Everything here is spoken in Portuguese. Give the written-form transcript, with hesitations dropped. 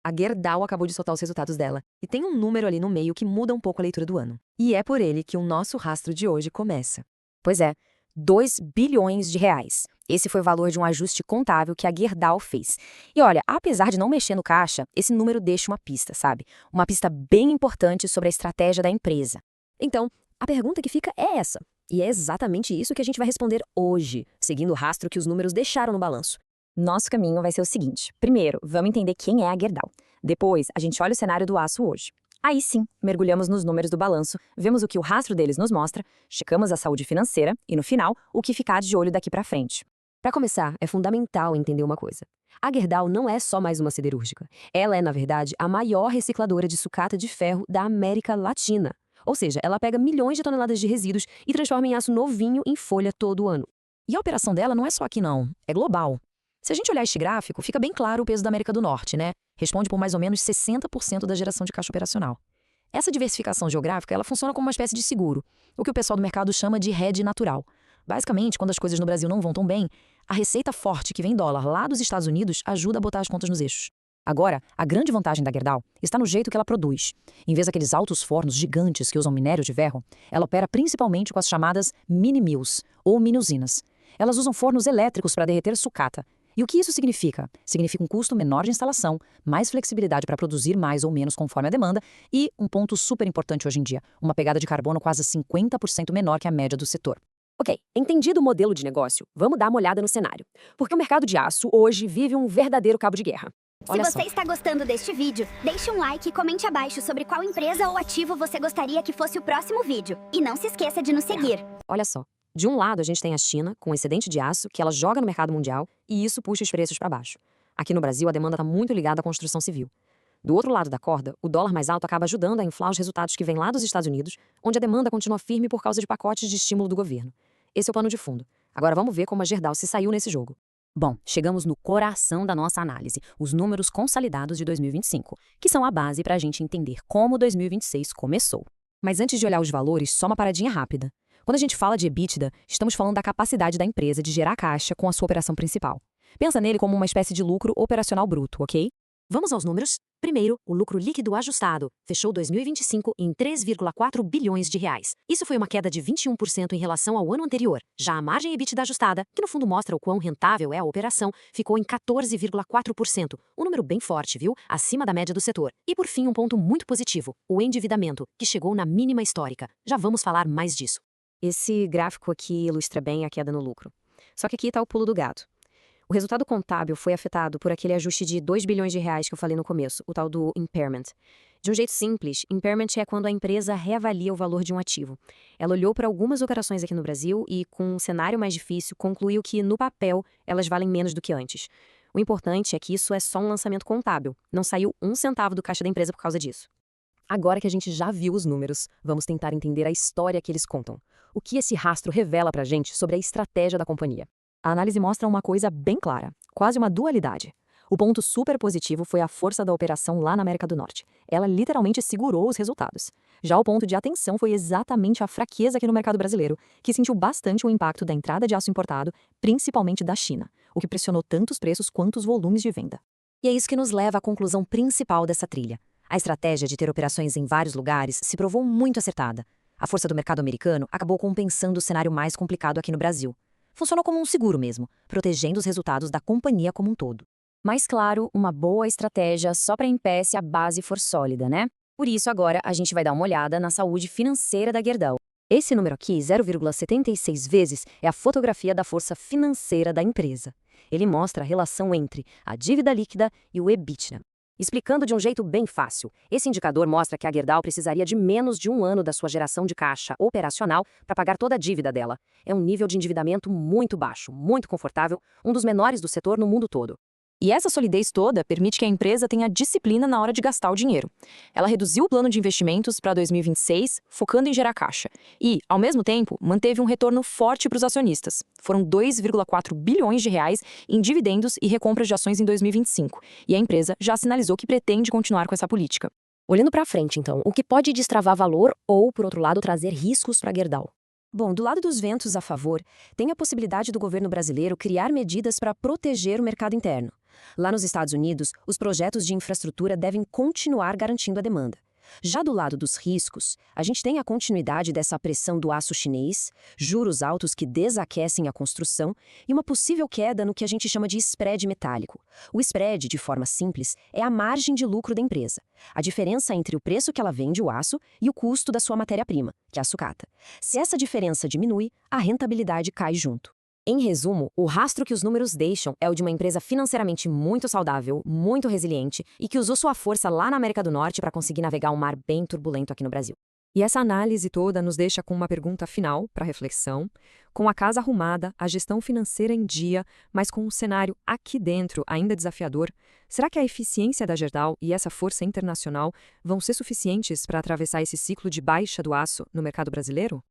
A Gerdau acabou de soltar os resultados dela, e tem um número ali no meio que muda um pouco a leitura do ano. E é por ele que o nosso rastro de hoje começa. Pois é, 2 bilhões de reais. Esse foi o valor de um ajuste contábil que a Gerdau fez. E olha, apesar de não mexer no caixa, esse número deixa uma pista, sabe? Uma pista bem importante sobre a estratégia da empresa. Então, a pergunta que fica é essa. E é exatamente isso que a gente vai responder hoje, seguindo o rastro que os números deixaram no balanço. Nosso caminho vai ser o seguinte. Primeiro, vamos entender quem é a Gerdau. Depois, a gente olha o cenário do aço hoje. Aí sim, mergulhamos nos números do balanço, vemos o que o rastro deles nos mostra, checamos a saúde financeira e, no final, o que ficar de olho daqui pra frente. Para começar, é fundamental entender uma coisa. A Gerdau não é só mais uma siderúrgica. Ela é, na verdade, a maior recicladora de sucata de ferro da América Latina. Ou seja, ela pega milhões de toneladas de resíduos e transforma em aço novinho em folha todo ano. E a operação dela não é só aqui não, é global. Se a gente olhar este gráfico, fica bem claro o peso da América do Norte, né? Responde por mais ou menos 60% da geração de caixa operacional. Essa diversificação geográfica, ela funciona como uma espécie de seguro, o que o pessoal do mercado chama de hedge natural. Basicamente, quando as coisas no Brasil não vão tão bem, a receita forte que vem em dólar lá dos Estados Unidos ajuda a botar as contas nos eixos. Agora, a grande vantagem da Gerdau está no jeito que ela produz. Em vez daqueles altos fornos gigantes que usam minério de ferro, ela opera principalmente com as chamadas mini-mills, ou mini-usinas. Elas usam fornos elétricos para derreter sucata. E o que isso significa? Significa um custo menor de instalação, mais flexibilidade para produzir mais ou menos conforme a demanda e, um ponto super importante hoje em dia, uma pegada de carbono quase 50% menor que a média do setor. Ok, entendido o modelo de negócio, vamos dar uma olhada no cenário. Porque o mercado de aço hoje vive um verdadeiro cabo de guerra. Se você está gostando deste vídeo, deixe um like e comente abaixo sobre qual empresa ou ativo você gostaria que fosse o próximo vídeo. E não se esqueça de nos seguir. Olha só, de um lado a gente tem a China, com excedente de aço, que ela joga no mercado mundial, e isso puxa os preços para baixo. Aqui no Brasil, a demanda está muito ligada à construção civil. Do outro lado da corda, o dólar mais alto acaba ajudando a inflar os resultados que vêm lá dos Estados Unidos, onde a demanda continua firme por causa de pacotes de estímulo do governo. Esse é o pano de fundo. Agora vamos ver como a Gerdau se saiu nesse jogo. Bom, chegamos no coração da nossa análise, os números consolidados de 2025, que são a base para a gente entender como 2026 começou. Mas antes de olhar os valores, só uma paradinha rápida. Quando a gente fala de EBITDA, estamos falando da capacidade da empresa de gerar caixa com a sua operação principal. Pensa nele como uma espécie de lucro operacional bruto, ok? Vamos aos números? Primeiro, o lucro líquido ajustado fechou 2025 em 3,4 bilhões de reais. Isso foi uma queda de 21% em relação ao ano anterior. Já a margem EBITDA ajustada, que no fundo mostra o quão rentável é a operação, ficou em 14,4%, um número bem forte, viu? Acima da média do setor. E por fim, um ponto muito positivo, o endividamento, que chegou na mínima histórica. Já vamos falar mais disso. Esse gráfico aqui ilustra bem a queda no lucro. Só que aqui está o pulo do gato. O resultado contábil foi afetado por aquele ajuste de 2 bilhões de reais que eu falei no começo, o tal do impairment. De um jeito simples, impairment é quando a empresa reavalia o valor de um ativo. Ela olhou para algumas operações aqui no Brasil e, com um cenário mais difícil, concluiu que, no papel, elas valem menos do que antes. O importante é que isso é só um lançamento contábil. Não saiu um centavo do caixa da empresa por causa disso. Agora que a gente já viu os números, vamos tentar entender a história que eles contam. O que esse rastro revela pra gente sobre a estratégia da companhia? A análise mostra uma coisa bem clara, quase uma dualidade. O ponto super positivo foi a força da operação lá na América do Norte. Ela literalmente segurou os resultados. Já o ponto de atenção foi exatamente a fraqueza aqui no mercado brasileiro, que sentiu bastante o impacto da entrada de aço importado, principalmente da China, o que pressionou tanto os preços quanto os volumes de venda. E é isso que nos leva à conclusão principal dessa trilha. A estratégia de ter operações em vários lugares se provou muito acertada. A força do mercado americano acabou compensando o cenário mais complicado aqui no Brasil. Funcionou como um seguro mesmo, protegendo os resultados da companhia como um todo. Mas claro, uma boa estratégia só para em pé se a base for sólida, né? Por isso agora a gente vai dar uma olhada na saúde financeira da Gerdau. Esse número aqui, 0,76 vezes, é a fotografia da força financeira da empresa. Ele mostra a relação entre a dívida líquida e o EBITDA. Explicando de um jeito bem fácil, esse indicador mostra que a Gerdau precisaria de menos de um ano da sua geração de caixa operacional para pagar toda a dívida dela. É um nível de endividamento muito baixo, muito confortável, um dos menores do setor no mundo todo. E essa solidez toda permite que a empresa tenha disciplina na hora de gastar o dinheiro. Ela reduziu o plano de investimentos para 2026, focando em gerar caixa. E, ao mesmo tempo, manteve um retorno forte para os acionistas. Foram 2,4 bilhões de reais em dividendos e recompras de ações em 2025. E a empresa já sinalizou que pretende continuar com essa política. Olhando para frente, então, o que pode destravar valor ou, por outro lado, trazer riscos para a Gerdau? Bom, do lado dos ventos a favor, tem a possibilidade do governo brasileiro criar medidas para proteger o mercado interno. Lá nos Estados Unidos, os projetos de infraestrutura devem continuar garantindo a demanda. Já do lado dos riscos, a gente tem a continuidade dessa pressão do aço chinês, juros altos que desaquecem a construção e uma possível queda no que a gente chama de spread metálico. O spread, de forma simples, é a margem de lucro da empresa, a diferença entre o preço que ela vende o aço e o custo da sua matéria-prima, que é a sucata. Se essa diferença diminui, a rentabilidade cai junto. Em resumo, o rastro que os números deixam é o de uma empresa financeiramente muito saudável, muito resiliente e que usou sua força lá na América do Norte para conseguir navegar um mar bem turbulento aqui no Brasil. E essa análise toda nos deixa com uma pergunta final para reflexão. Com a casa arrumada, a gestão financeira em dia, mas com um cenário aqui dentro ainda desafiador, será que a eficiência da Gerdau e essa força internacional vão ser suficientes para atravessar esse ciclo de baixa do aço no mercado brasileiro?